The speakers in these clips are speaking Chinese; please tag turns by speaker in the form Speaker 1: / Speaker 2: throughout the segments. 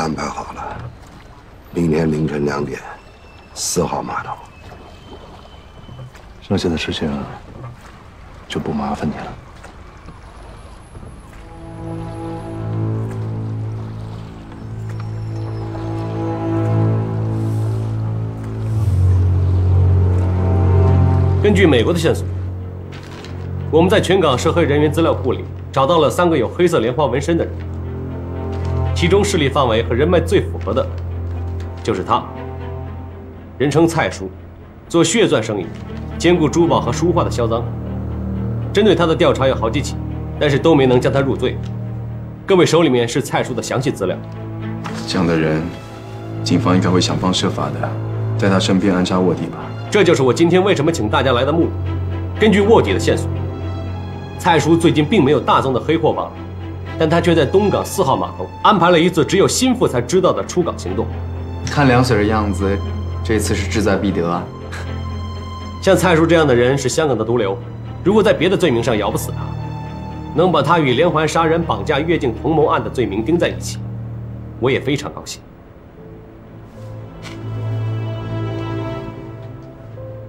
Speaker 1: 安排好了，明天凌晨2点，4号码头。
Speaker 2: 剩下的事情就不麻烦你了。
Speaker 3: 根据美国的线索，我们在全港涉黑人员资料库里找到了3个有黑色莲花纹身的人，其中势力范围和人脉最符合的，就是他。人称蔡叔，做血钻生意，兼顾珠宝和书画的销赃。针对他的调查有好几起，但是都没能将他入罪。各位手里面是蔡叔的详细资料。
Speaker 4: 这样的人，警方应该会想方设法的在他身边安插卧底吧。
Speaker 3: 这就是我今天为什么请大家来的目的。根据卧底的线索，蔡叔最近并没有大宗的黑货网，但他却在东港4号码头安排了一次只有心腹才知道的出港行动。
Speaker 5: 看梁 Sir 的样子，这次是志在必得啊。
Speaker 3: 像蔡叔这样的人是香港的毒瘤，如果在别的罪名上咬不死他，能把他与连环杀人、绑架、越境同谋案的罪名钉在一起，我也非常高兴。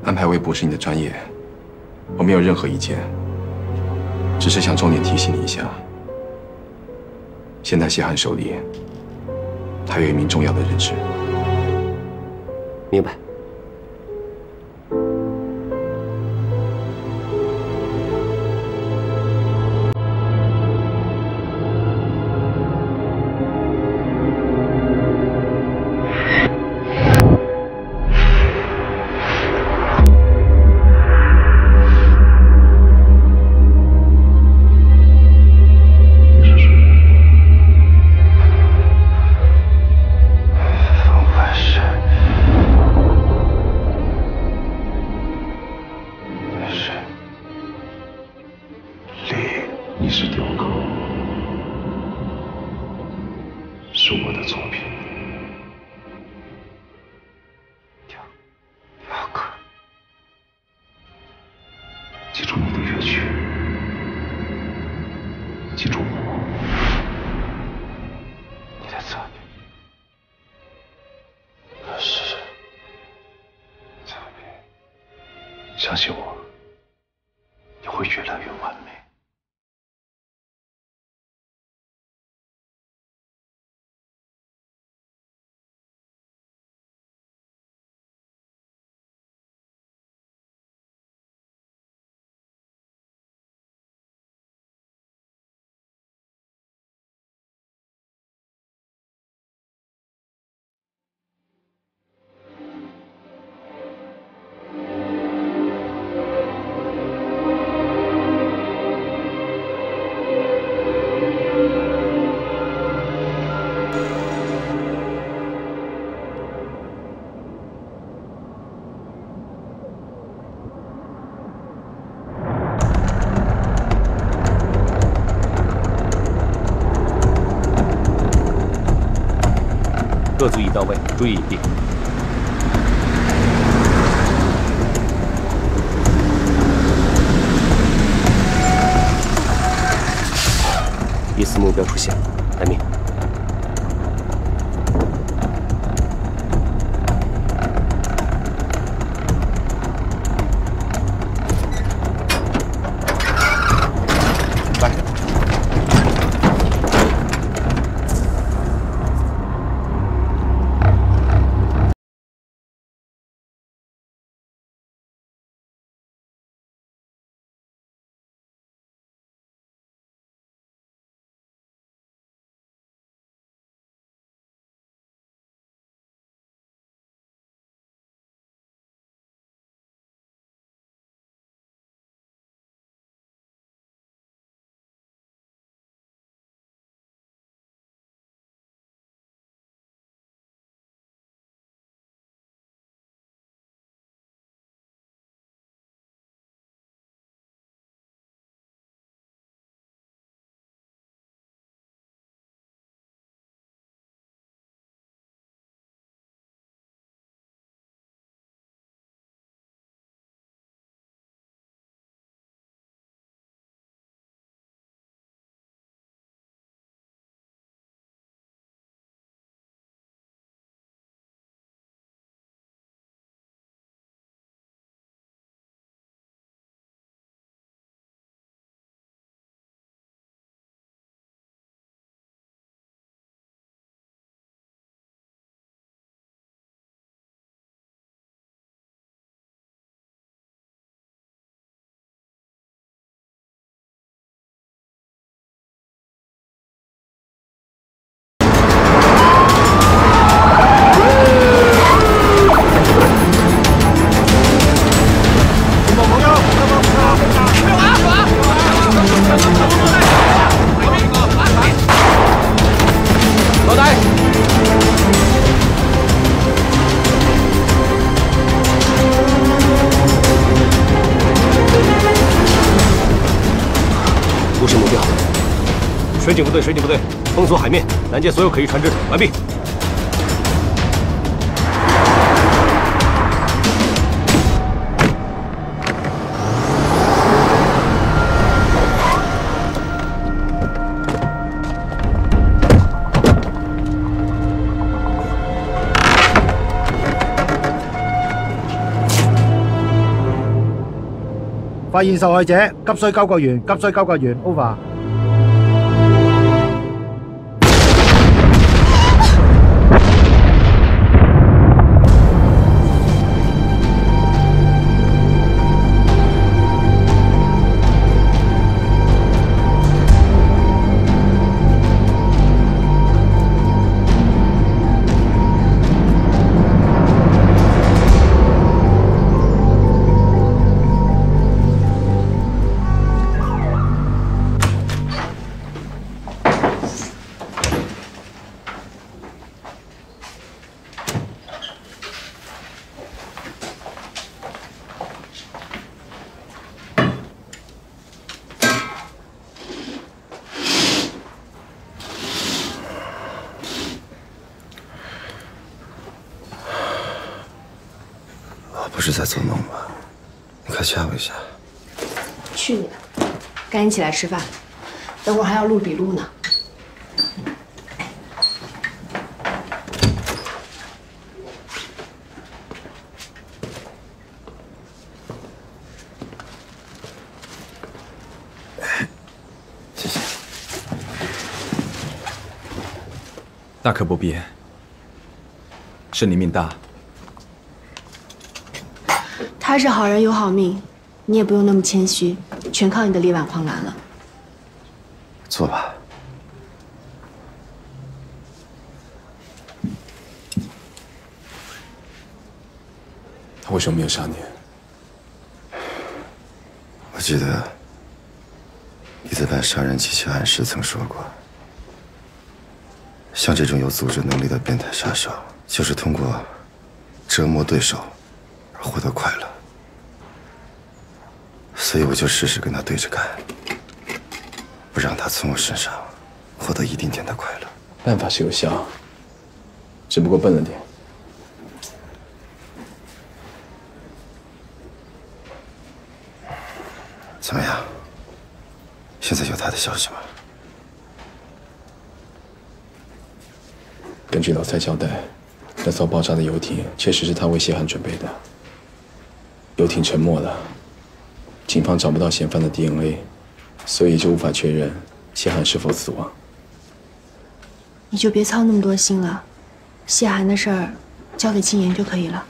Speaker 4: 安排微博是你的专业，我没有任何意见，只是想重点提醒你一下，现在谢汉手里还有一名重要的人质。
Speaker 3: 明白。
Speaker 1: 你是雕刻，是我的作品。雕刻，记住你的乐曲，记住我，你的作品。可是，作品，相信我，你会越来越完美。
Speaker 3: 各族已到位，注意隐蔽。疑似目标出现，待命。水警部队，封锁海面，拦截所有可疑船只，完毕。
Speaker 6: 發現受害者，急需救救員，over。
Speaker 4: 不是在做梦吧？你快吓我一下！
Speaker 7: 去你的！赶紧起来吃饭，等会儿还要录笔录呢。
Speaker 4: 谢谢。
Speaker 8: 大可不必，是你命大。
Speaker 7: 他是好人有好命，你也不用那么谦虚，全靠你的力挽狂澜了。
Speaker 4: 坐吧。
Speaker 8: 他为什么没有杀你？
Speaker 4: 我记得你在办杀人机器案时曾说过，像这种有组织能力的变态杀手，就是通过折磨对手而获得快乐。 所以我就试试跟他对着干，不让他从我身上获得一丁点的快乐。
Speaker 2: 办法是有效，只不过笨了点。
Speaker 4: 怎么样？现在有他的消息吗？
Speaker 2: 根据老蔡交代，那艘爆炸的游艇确实是他为谢涵准备的。游艇沉没了。 警方找不到嫌犯的 DNA， 所以就无法确认谢涵是否死亡。
Speaker 7: 你就别操那么多心了，谢涵的事儿交给青岩就可以了。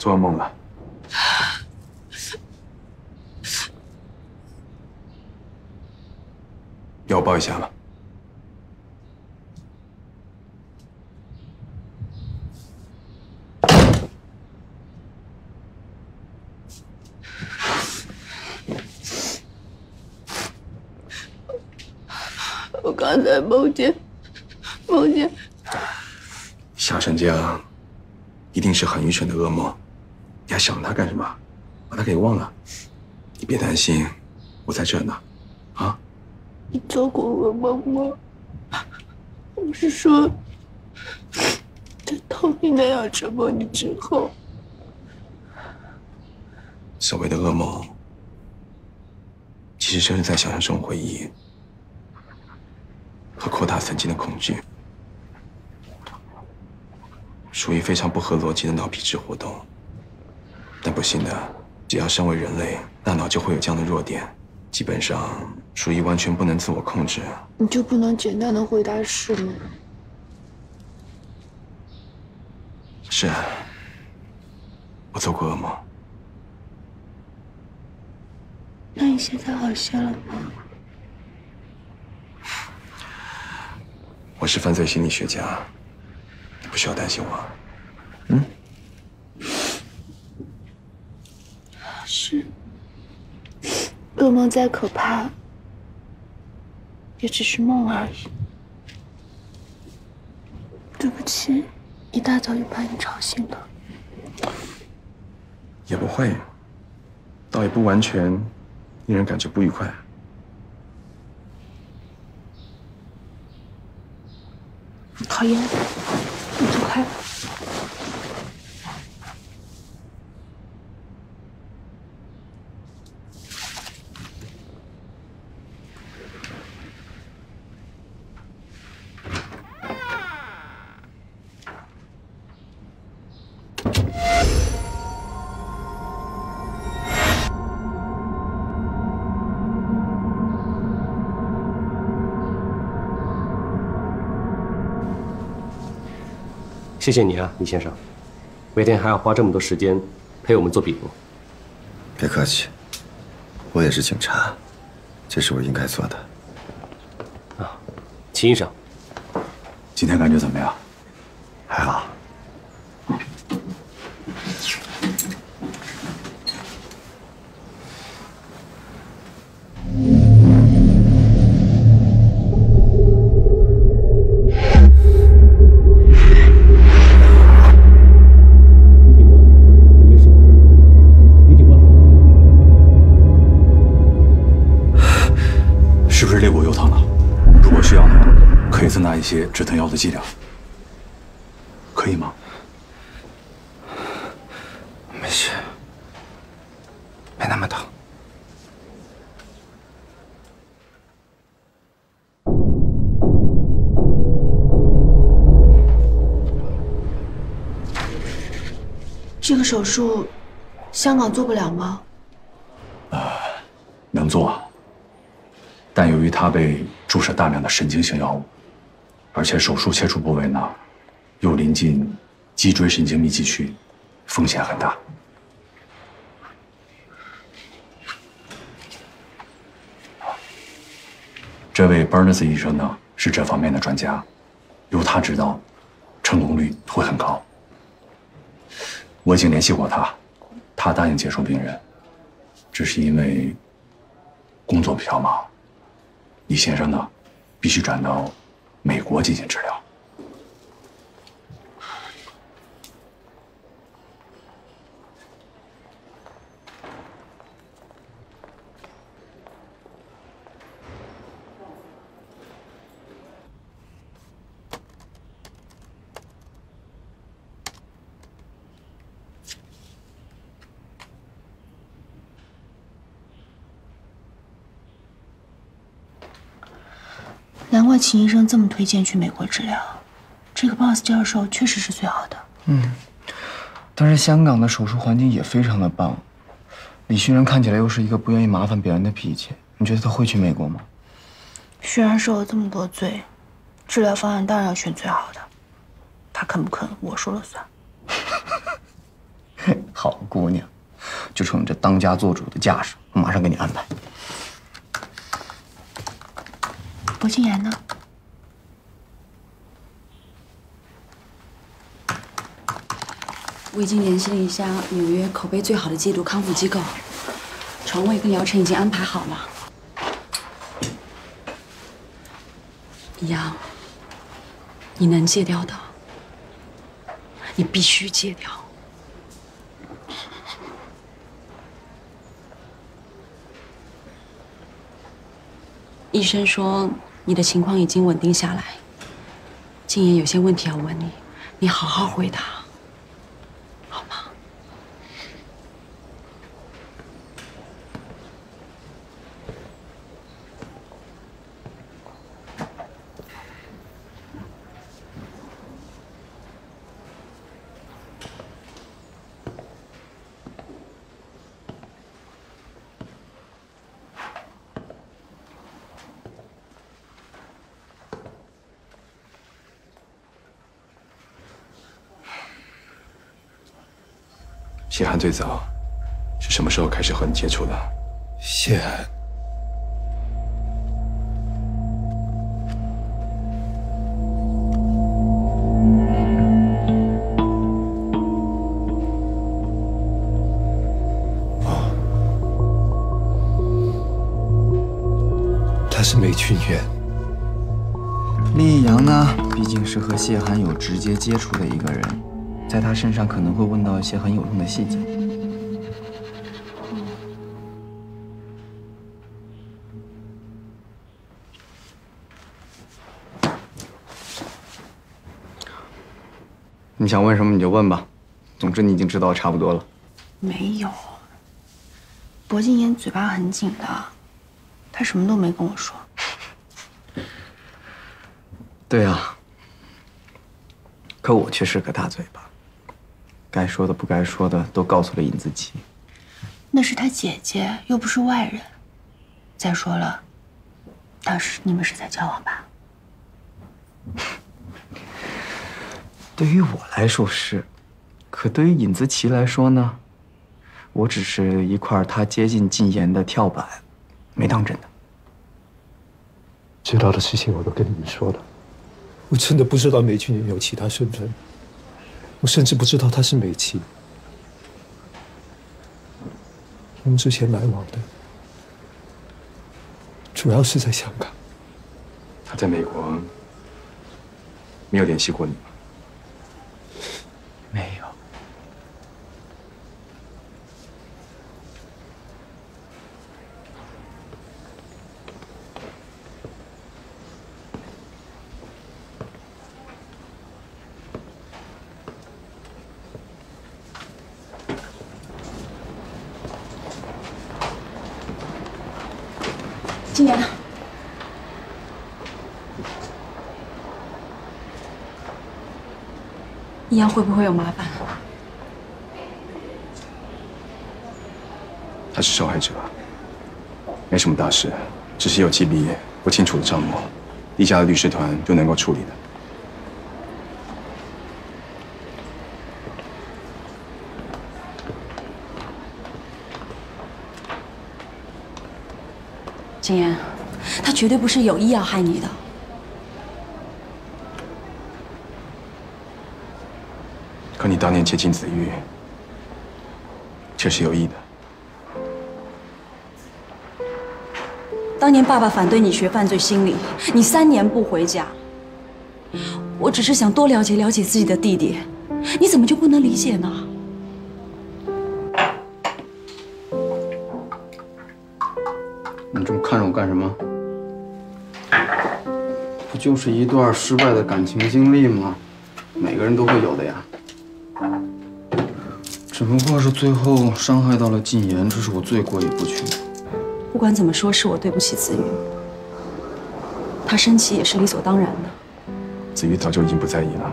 Speaker 4: 做噩梦了。要我抱一下吗？
Speaker 7: 我刚才梦见，
Speaker 4: 夏成江，一定是很愚蠢的噩梦。你还想他干什么？把他给忘了。你别担心，我在这呢。啊？
Speaker 7: 你做过噩梦吗？我是说，在头皮那样折磨你之后，
Speaker 4: 所谓的噩梦，其实就是在想象这种回忆和扩大曾经的恐惧，属于非常不合逻辑的脑皮质活动。但不幸的，只要身为人类，大脑就会有这样的弱点，基本上属于完全不能自我控制。
Speaker 7: 你就不能简单的回答是吗？
Speaker 4: 是，我做过噩梦。
Speaker 7: 那你现在好些了吗？
Speaker 4: 我是犯罪心理学家，你不需要担心我。嗯。
Speaker 7: 是，噩梦再可怕，也只是梦而已。对不起，一大早就把你吵醒了。
Speaker 4: 也不会，倒也不完全令人感觉不愉快。
Speaker 7: 讨厌，你走开。
Speaker 3: 谢谢你啊，李先生，每天还要花这么多时间陪我们做笔录。
Speaker 1: 别客气，我也是警察，这是我应该做的。
Speaker 3: 啊，秦医生，
Speaker 1: 今天感觉怎么样？还好。是不是肋骨又疼了？如果需要的话，可以增大一些止疼药的剂量，可以吗？
Speaker 5: 没事，没那么疼。
Speaker 7: 这个手术，香港做不了吗？
Speaker 1: 能做，但由于他被注射大量的神经性药物，而且手术切除部位呢，又临近脊椎神经密集区，风险很大。这位 Burns 医生呢，是这方面的专家，由他指导，成功率会很高。我已经联系过他，他答应接收病人，只是因为工作比较忙，李先生呢，必须转到美国进行治疗。
Speaker 7: 难怪秦医生这么推荐去美国治疗，这个 Boss 教授确实是最好的。
Speaker 5: 但是香港的手术环境也非常的棒。李勋仁看起来又是一个不愿意麻烦别人的脾气，你觉得他会去美国吗？
Speaker 7: 虽然受了这么多罪，治疗方案当然要选最好的。他肯不肯，我说了算。
Speaker 5: 好姑娘，就冲你这当家做主的架势，我马上给你安排。
Speaker 7: 薄静言呢？
Speaker 9: 我已经联系了一下纽约口碑最好的戒毒康复机构，床位跟疗程已经安排好了。一样，你能戒掉的，你必须戒掉。医生说你的情况已经稳定下来，静言有些问题要问你，你好好回答。
Speaker 4: 谢涵最早是什么时候开始和你接触的？
Speaker 2: 谢涵，
Speaker 10: 他是美俊媛。
Speaker 5: 厉一阳呢，毕竟是和谢涵有直接接触的一个人，在他身上可能会问到一些很有用的细节。你想问什么你就问吧，总之你已经知道差不多了。
Speaker 7: 没有，薄静言嘴巴很紧的，他什么都没跟我说。
Speaker 5: 对啊，可我却是个大嘴巴，该说的不该说的都告诉了尹子琪。
Speaker 7: 那是他姐姐，又不是外人。再说了，当时你们是在交往吧？
Speaker 5: 对于我来说是，可对于尹子琪来说呢，我只是一块他接近禁言的跳板，没当真的。
Speaker 10: 知道的事情我都跟你们说了，我真的不知道美俊媛有其他身份，我甚至不知道她是美琪。我们之前来往的，主要是在香港。
Speaker 4: 他在美国没有联系过你吗？
Speaker 5: 没有。
Speaker 9: 静言，一阳会不会有麻烦？
Speaker 4: 他是受害者，没什么大事，只是有几笔不清楚的账目，厉家的律师团就能够处理的。
Speaker 9: 静言，他绝对不是有意要害你的。
Speaker 4: 可你当年接近子玉，却是有意的。
Speaker 9: 当年爸爸反对你学犯罪心理，你3年不回家。我只是想多了解了解自己的弟弟，你怎么就不能理解呢？
Speaker 5: 你这么看着我干什么？不就是一段失败的感情经历吗？每个人都会有的呀。只不过是最后伤害到了禁言，这是我最过意不去的。
Speaker 9: 不管怎么说，是我对不起子玉。他生气也是理所当然的。
Speaker 4: 子玉早就已经不在意了。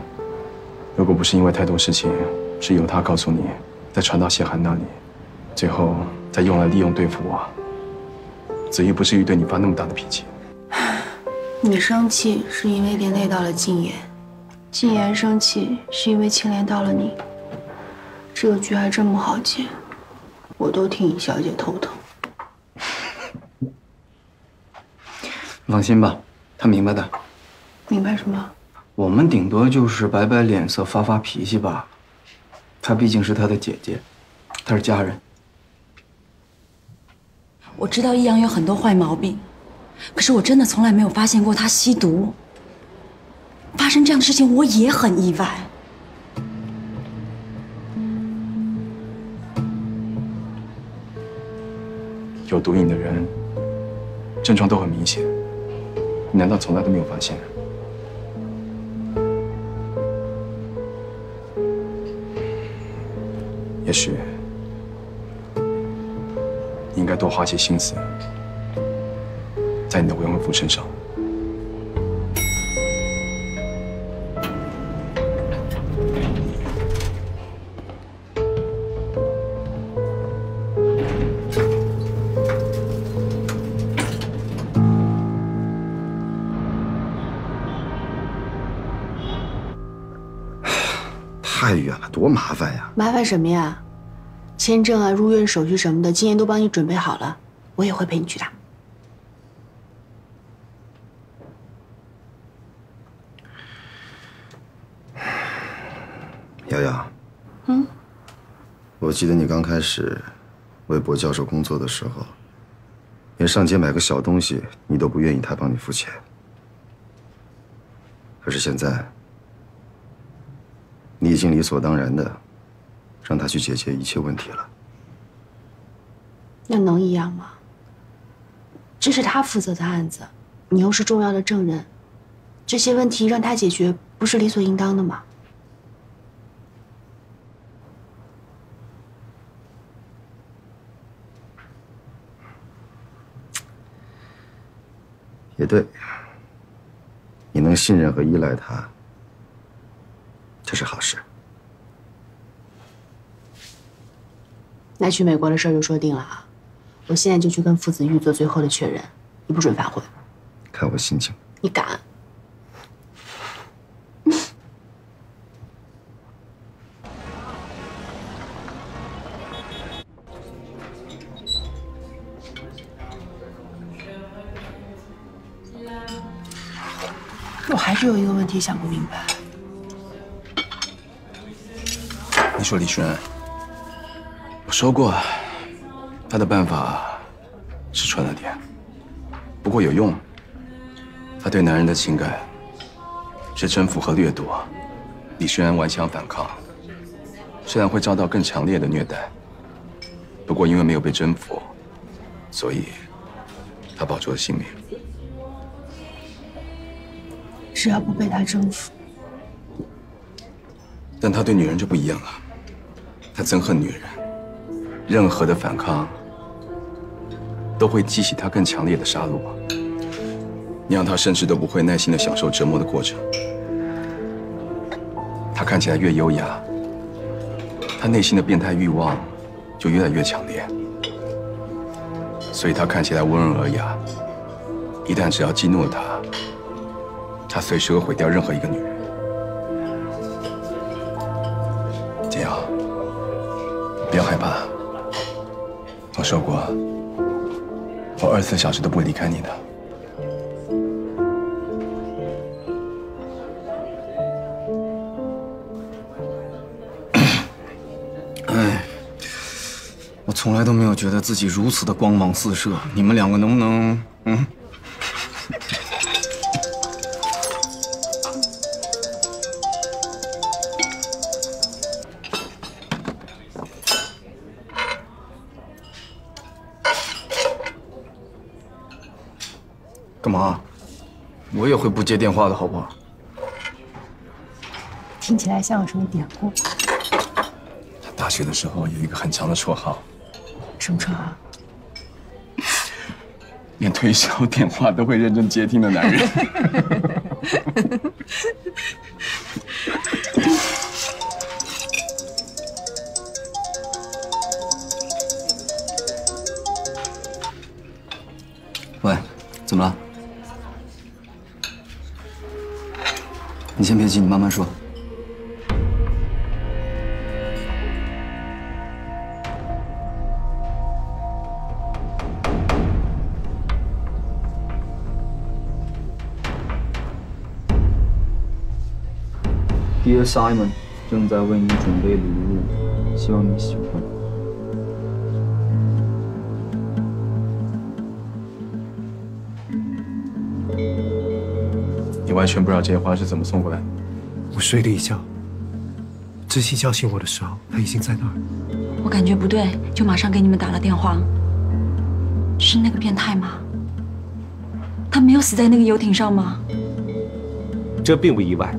Speaker 4: 如果不是因为太多事情是由他告诉你，再传到谢涵那里，最后再用来利用对付我，子玉不至于对你发那么大的脾气。
Speaker 7: 你生气是因为连累到了静言，静言生气是因为牵连到了你。这个局还真不好接，我都替尹小姐头疼。
Speaker 5: 放心吧，她明白的。
Speaker 7: 明白什么？
Speaker 5: 我们顶多就是摆摆脸色、发发脾气罢了。她毕竟是她的姐姐，她是家人。
Speaker 9: 我知道易阳有很多坏毛病，可是我真的从来没有发现过他吸毒。发生这样的事情，我也很意外。
Speaker 4: 有毒瘾的人，症状都很明显，你难道从来都没有发现？也许你应该多花些心思在你的未婚夫身上。
Speaker 11: 太远了，多麻烦呀！
Speaker 7: 麻烦什么呀？签证啊、入院手续什么的，今年都帮你准备好了，我也会陪你去的。
Speaker 11: 瑶瑶，我记得你刚开始为博教授工作的时候，连上街买个小东西，你都不愿意他帮你付钱。可是现在，你已经理所当然的让他去解决一切问题了。
Speaker 7: 那能一样吗？这是他负责的案子，你又是重要的证人，这些问题让他解决，不是理所应当的吗？
Speaker 11: 也对，你能信任和依赖他，这是好事。
Speaker 7: 那去美国的事儿就说定了啊！我现在就去跟傅子玉做最后的确认，你不准反悔。
Speaker 11: 看我心情。
Speaker 7: 你敢？我还是有一个问题想不明白。
Speaker 4: 你说李轩，我说过，他的办法是蠢了点，不过有用。他对男人的情感是征服和掠夺，李轩顽强反抗，虽然会遭到更强烈的虐待，不过因为没有被征服，所以他保住了性命。
Speaker 7: 只要不被他征服，
Speaker 4: 但他对女人就不一样了，他憎恨女人，任何的反抗都会激起他更强烈的杀戮，让他甚至都不会耐心地享受折磨的过程。他看起来越优雅，他内心的变态欲望就越来越强烈，所以他看起来温文尔雅，一旦只要激怒了他，他随时会毁掉任何一个女人。简瑶，不要害怕，我说过，我24小时都不会离开你的。
Speaker 5: 哎，我从来都没有觉得自己如此的光芒四射。你们两个能不能，干嘛？我也会不接电话的，好不好？
Speaker 7: 听起来像有什么典故？
Speaker 4: 他大学的时候有一个很长的绰号，
Speaker 7: 什么绰号？
Speaker 4: 连推销电话都会认真接听的男人。
Speaker 5: 喂，怎么了？你先别急，你慢慢说。Dear Simon， 正在为你准备礼物，希望你喜欢。
Speaker 4: 你完全不知道这些花是怎么送过来的？
Speaker 10: 我睡了一觉，知悉叫醒我的时候，他已经在那儿。
Speaker 9: 我感觉不对，就马上给你们打了电话。是那个变态吗？他没有死在那个游艇上吗？
Speaker 3: 这并不意外，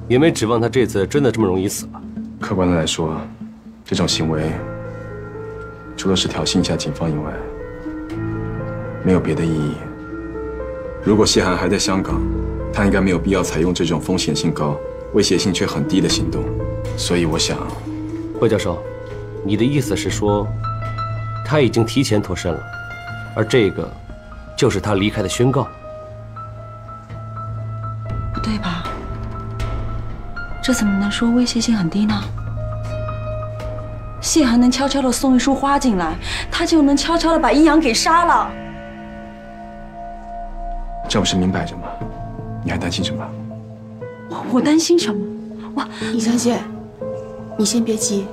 Speaker 3: 也没指望他这次真的这么容易死吧。
Speaker 4: 客观的来说，这种行为除了是挑衅一下警方以外，没有别的意义。如果谢寒还在香港，他应该没有必要采用这种风险性高、威胁性却很低的行动。所以我想，
Speaker 3: 魏教授，你的意思是说，他已经提前脱身了，而这个就是他离开的宣告？
Speaker 9: 不对吧？这怎么能说威胁性很低呢？谢寒能悄悄地送一束花进来，他就能悄悄地把易阳给杀了。
Speaker 4: 这不是明摆着吗？你还担心什么？
Speaker 9: 我担心什么？
Speaker 7: 李小姐，你先别急。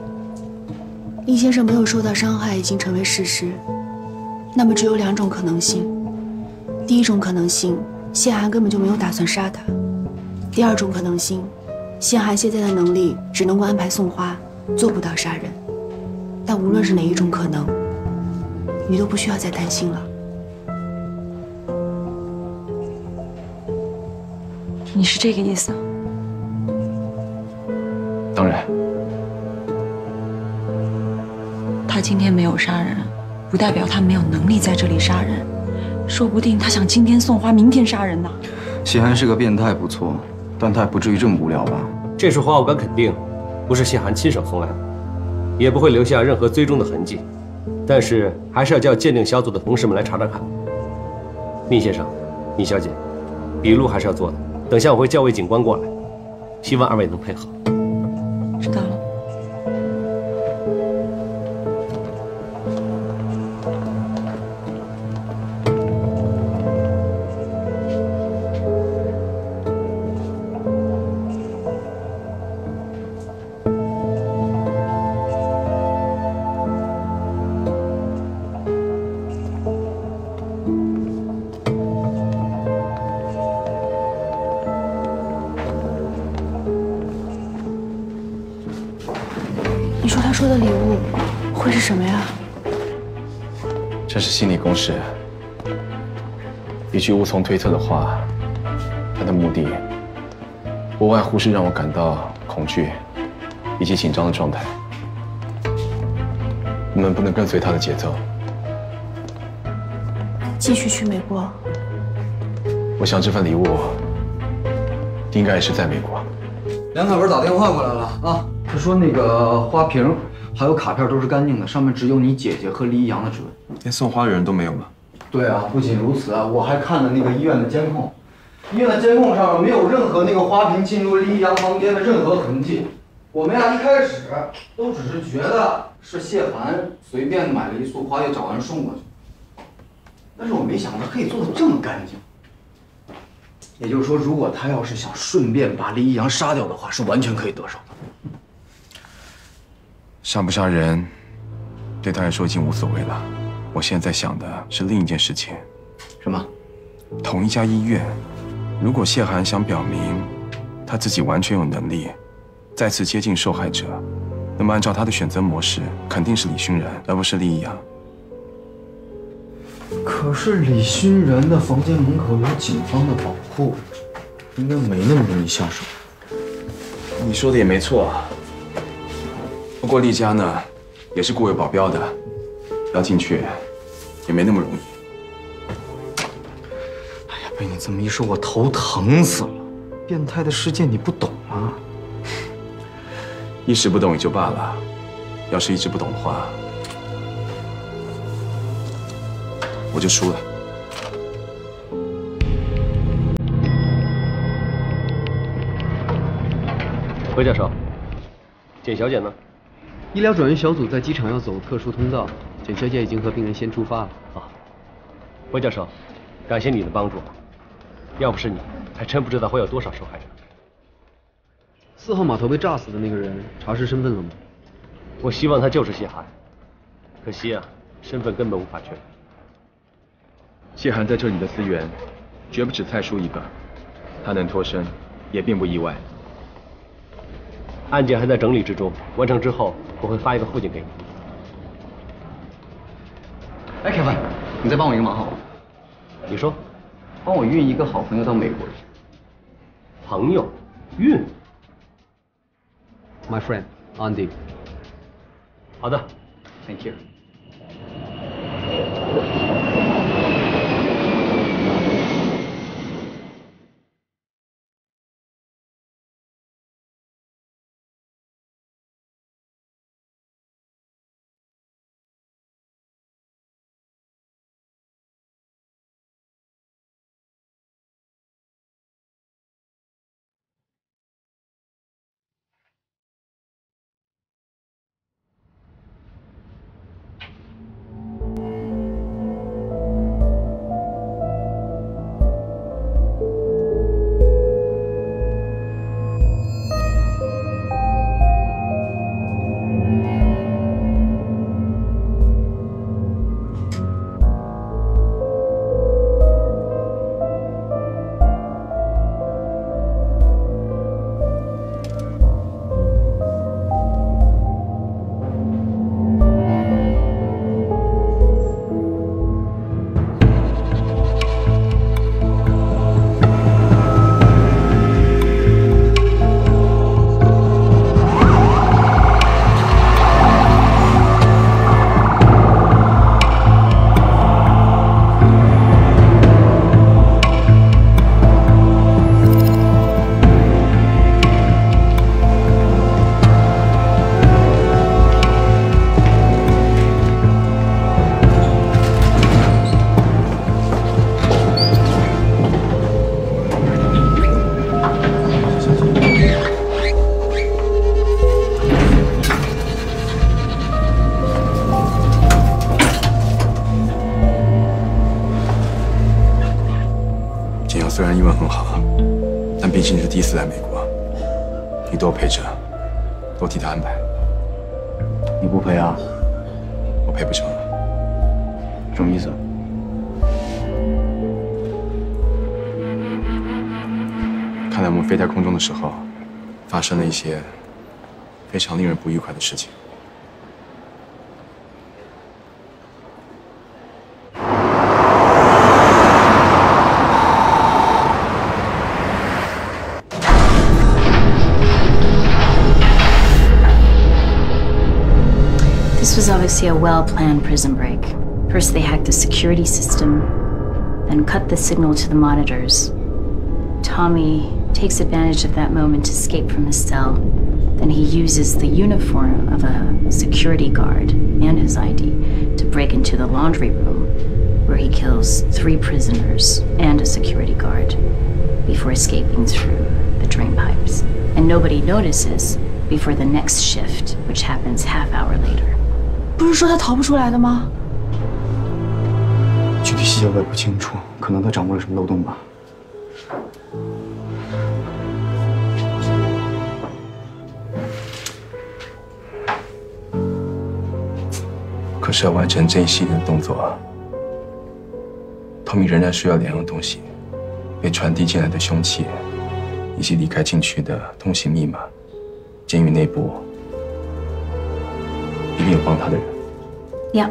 Speaker 7: 厉先生没有受到伤害已经成为事实，那么只有2种可能性。第一种可能性，谢寒根本就没有打算杀他；第二种可能性，谢寒现在的能力只能够安排送花，做不到杀人。但无论是哪一种可能，你都不需要再担心了。
Speaker 9: 你是这个意思？
Speaker 4: 当然。
Speaker 9: 他今天没有杀人，不代表他没有能力在这里杀人，说不定他想今天送花，明天杀人呢。
Speaker 5: 谢寒是个变态，不错，但他也不至于这么无聊吧？
Speaker 3: 这束花我敢肯定，不是谢寒亲手送来的，也不会留下任何追踪的痕迹。但是还是要叫鉴定小组的同事们来查查看。厉先生，厉小姐，笔录还是要做的。等下我会叫位警官过来，希望2位能配合。
Speaker 9: 知道了。
Speaker 7: 你说他说的礼物会是什么呀？
Speaker 4: 这是心理攻势。依据无从推测的话，他的目的不外乎是让我感到恐惧以及紧张的状态。我们不能跟随他的节奏。
Speaker 7: 继续去美国。
Speaker 4: 我想这份礼物应该也是在美国。
Speaker 5: 梁凯文打电话过来了啊，他说那个花瓶还有卡片都是干净的，上面只有你姐姐和黎一阳的指纹。
Speaker 4: 连送花的人都没有吗？
Speaker 5: 对啊，不仅如此啊，我还看了那个医院的监控，医院的监控上没有任何那个花瓶进入黎一阳房间的任何痕迹。我们俩一开始都只是觉得是谢寒随便买了一束花又找人送过去，但是我没想到可以做得这么干净。也就是说，如果他要是想顺便把黎一阳杀掉的话，是完全可以得手的。
Speaker 4: 杀不杀人，对他来说已经无所谓了。我现在想的是另一件事情。
Speaker 5: 什么？
Speaker 4: 同一家医院，如果谢寒想表明他自己完全有能力再次接近受害者，那么按照他的选择模式，肯定是李勋然，而不是黎一阳。
Speaker 5: 可是李勋然的房间门口有警方的保护，应该没那么容易下手。
Speaker 4: 你说的也没错，不过厉家呢，也是雇有保镖的，要进去也没那么容易。
Speaker 5: 哎呀，被你这么一说，我头疼死了。变态的世界你不懂啊？
Speaker 4: 一时不懂也就罢了，要是一直不懂的话，我就输了。
Speaker 3: 回教授，简小姐呢？
Speaker 12: 医疗转运小组在机场要走特殊通道，简小姐已经和病人先出发了。
Speaker 3: 好，回教授，感谢你的帮助，要不是你，还真不知道会有多少受害者。
Speaker 12: 4号码头被炸死的那个人查实身份了吗？
Speaker 3: 我希望他就是谢寒，可惜啊，身份根本无法确认。
Speaker 2: 谢寒在这里的资源，绝不止蔡叔一个，他能脱身，也并不意外。
Speaker 3: 案件还在整理之中，完成之后我会发一个附件给你。
Speaker 5: 哎，凯文，你再帮我一个忙好吗？
Speaker 3: 你说，
Speaker 5: 帮我运一个好朋友到美国去。
Speaker 3: 朋友，运
Speaker 12: ？My friend, Andy。
Speaker 3: 好的
Speaker 5: ，Thank you。
Speaker 4: 虽然英文很好，但毕竟是第一次来美国，你多陪着，多替他安排。
Speaker 5: 你不陪啊？
Speaker 4: 我陪不成了。
Speaker 5: 什么意思？
Speaker 4: 看来我们飞在空中的时候，发生了一些非常令人不愉快的事情。
Speaker 13: This was obviously a well-planned prison break. First they hacked the security system, then cut the signal to the monitors. Tommy takes advantage of that moment to escape from his cell. Then he uses the uniform of a security guard and his ID to break into the laundry room, where he kills 3 prisoners and a security guard before escaping through the drain pipes. And nobody notices before the next shift, which happens half-hour later.
Speaker 7: 不是说他逃不出来的吗？
Speaker 5: 具体细节我也不清楚，可能他掌握了什么漏洞吧。
Speaker 4: 可是要完成这一系列的动作，Tommy仍然需要2样东西：被传递进来的凶器，以及离开禁区的通行密码。监狱内部 一定有帮他的人。
Speaker 13: Yeah.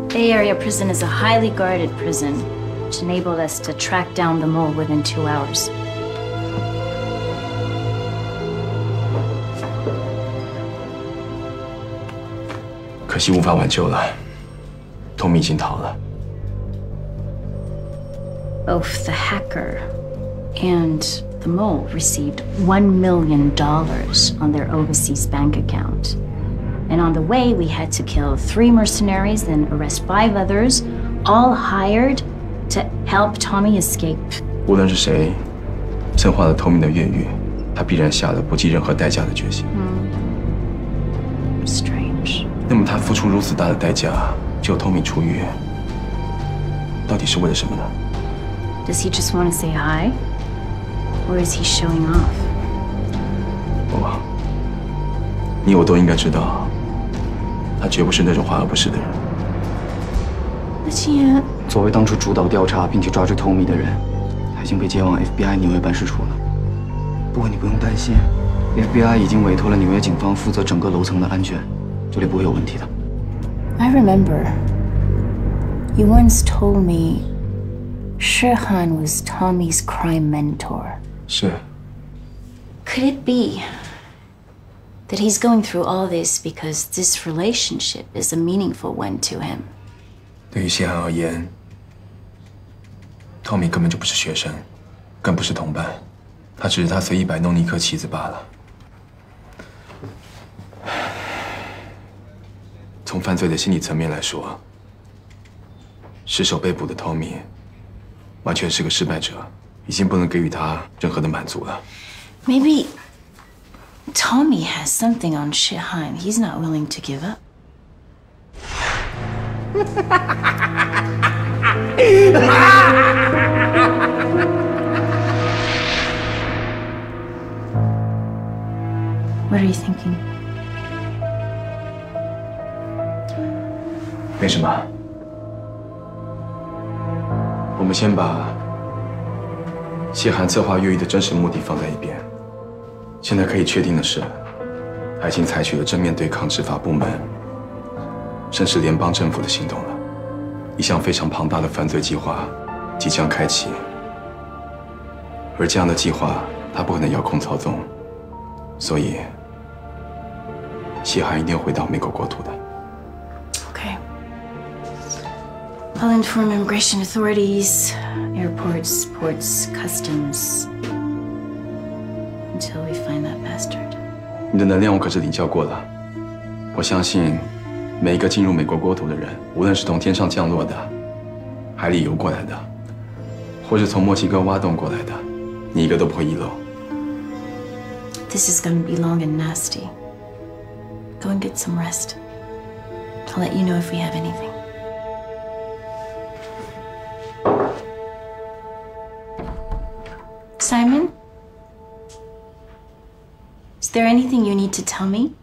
Speaker 13: Bay Area Prison is a highly guarded prison, which enabled us to track down the mole within 2 hours.
Speaker 4: But 可惜无法挽救了，Tommy已经逃了。
Speaker 13: Both the hacker and the mole received $1 million on their overseas bank account. And on the way, we had to kill 3 mercenaries and arrest 5 others, all hired to help Tommy escape.
Speaker 4: 无论是谁策划了Tommy的越狱，他必然下了不计任何代价的决心。
Speaker 13: Strange.
Speaker 4: 那么他付出如此大的代价救Tommy出狱，到底是为了什么呢？
Speaker 13: Does he just want to say hi? Or is he showing off?
Speaker 2: 不，你我都应该知道，他绝不是那种华而不实的人。
Speaker 7: 那秦言，
Speaker 5: 作为当初主导调查并且抓住 Tommy 的人，他已经被接往 FBI 纽约办事处了。不过你不用担心 ，FBI 已经委托了纽约警方负责整个楼层的安全，这里不会有问题的。
Speaker 13: I remember you once told me Shihan was Tommy's crime mentor.
Speaker 2: 是。
Speaker 13: Could it be that he's going through all this because this relationship is a meaningful one to him?
Speaker 2: 对于谢涵而言，Tommy 根本就不是学生，更不是同伴，他只是他随意摆弄的一颗棋子罢了。从犯罪的心理层面来说，失手被捕的 Tommy 完全是个失败者，已经不能给予他任何的满足了。
Speaker 13: Maybe Tommy has something on Shihan he's not willing to give up. What are you thinking?
Speaker 2: 没什么，我们先把谢涵策划越狱的真实目的放在一边。现在可以确定的是，他已经采取了正面对抗执法部门，甚至联邦政府的行动了。一项非常庞大的犯罪计划即将开启，而这样的计划他不可能遥控操纵，所以谢涵一定会回到美国国土的。
Speaker 13: Okay. I'll inform immigration authorities, airports, ports, customs, until we find that bastard.
Speaker 2: 你的能量我可是领教过了，我相信每一个进入美国国土的人，无论是从天上降落的、海里游过来的，或是从墨西哥挖洞过来的，你一个都不会遗漏。
Speaker 13: This is gonna be long and nasty. Go and get some rest. I'll let you know if we have anything. Simon? Is there anything you need to tell me?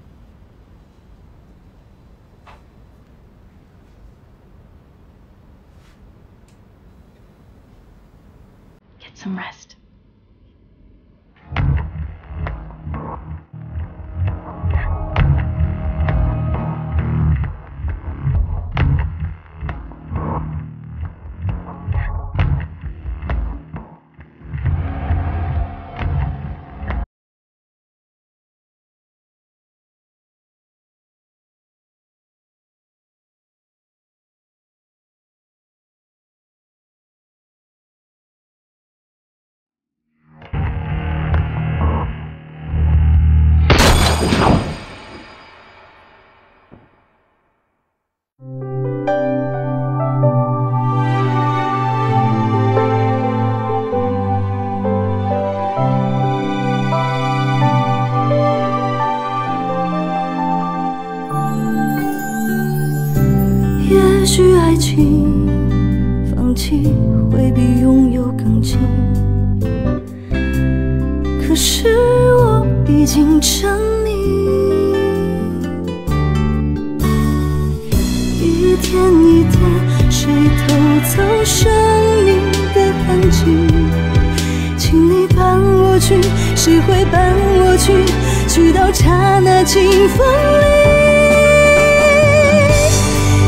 Speaker 13: Get some rest.
Speaker 14: 也许爱情放弃会比拥有更近，可是我已经沉溺，一天一天谁偷走生命的痕迹？请你伴我去，谁会伴我去？去到刹那清风里。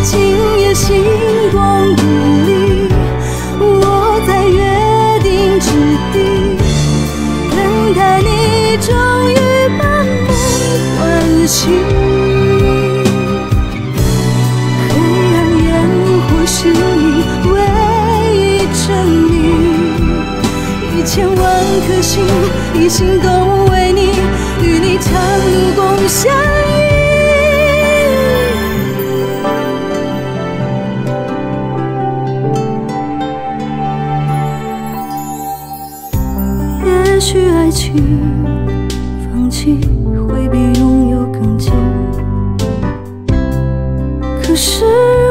Speaker 14: 今夜星光熠熠，我在约定之地，等待你终于把梦唤醒。黑暗烟火是你唯一证明，1000万颗心一心都为你，与你长路共相依。也许爱情放弃会比拥有更近，可是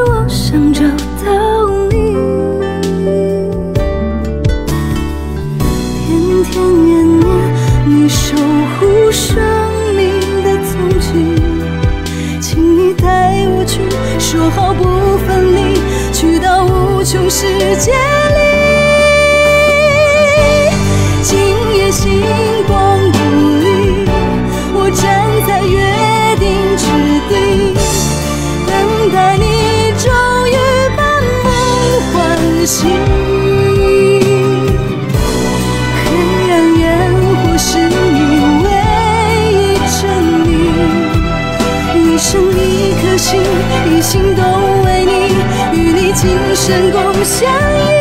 Speaker 14: 我想找到你，天天分离，去到无穷世界里。今夜星光不离，我站在约定之地，等待你终于把梦唤醒。黑暗烟火是你唯一真理，一生一颗心，一心都为你，与你今生共相依。